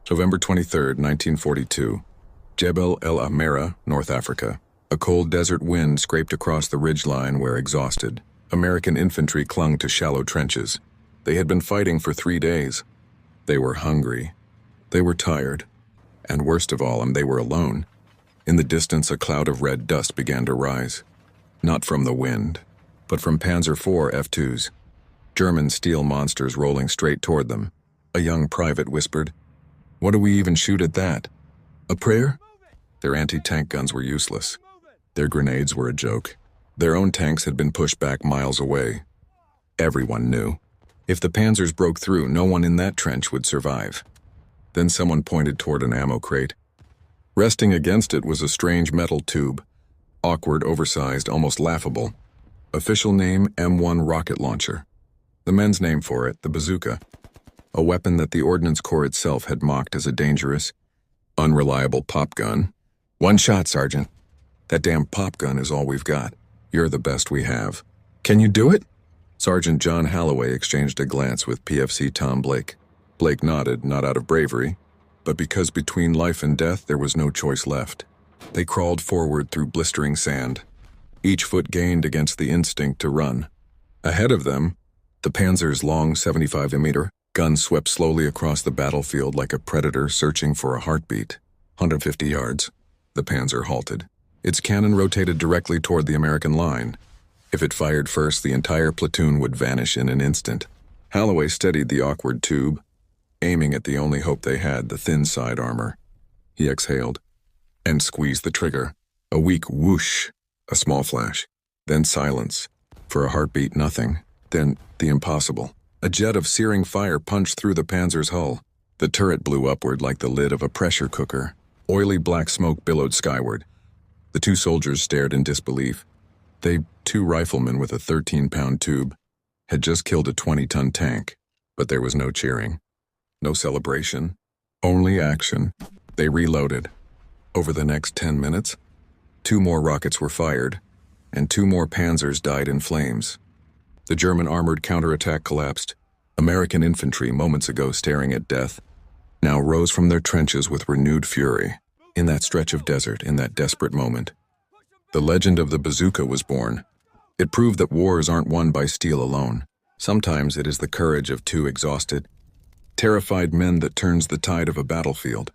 November 23, 1942. Jebel El Amera, North Africa. A cold desert wind scraped across the ridgeline where, exhausted, American infantry clung to shallow trenches. They had been fighting for 3 days. They were hungry. They were tired. And worst of all, they were alone. In the distance, a cloud of red dust began to rise. Not from the wind, but from Panzer IV F2s. German steel monsters rolling straight toward them. A young private whispered, "What do we even shoot at that? A prayer?" Their anti-tank guns were useless. Their grenades were a joke. Their own tanks had been pushed back miles away. Everyone knew. If the Panzers broke through, no one in that trench would survive. Then someone pointed toward an ammo crate. Resting against it was a strange metal tube. Awkward, oversized, almost laughable. Official name, M1 rocket launcher. The men's name for it, the Bazooka. A weapon that the Ordnance Corps itself had mocked as a dangerous, unreliable pop gun. "One shot, Sergeant. That damn pop gun is all we've got. You're the best we have. Can you do it?" Sergeant John Halloway exchanged a glance with PFC Tom Blake. Blake nodded, not out of bravery, but because between life and death there was no choice left. They crawled forward through blistering sand. Each foot gained against the instinct to run. Ahead of them, the Panzer's long 75mm gun swept slowly across the battlefield like a predator searching for a heartbeat. 150 yards. The Panzer halted. Its cannon rotated directly toward the American line. If it fired first, the entire platoon would vanish in an instant. Halloway steadied the awkward tube, aiming at the only hope they had, the thin side armor. He exhaled and squeezed the trigger. A weak whoosh, a small flash, then silence. For a heartbeat, nothing. Then the impossible. A jet of searing fire punched through the Panzer's hull. The turret blew upward like the lid of a pressure cooker. Oily black smoke billowed skyward. The two soldiers stared in disbelief. They, two riflemen with a 13-pound tube, had just killed a 20-ton tank. But there was no cheering. No celebration. Only action. They reloaded. Over the next 10 minutes, 2 more rockets were fired, and 2 more Panzers died in flames. The German armored counterattack collapsed. American infantry, moments ago staring at death, now rose from their trenches with renewed fury. In that stretch of desert, in that desperate moment, the legend of the Bazooka was born. It proved that wars aren't won by steel alone. Sometimes it is the courage of 2 exhausted, terrified men that turns the tide of a battlefield.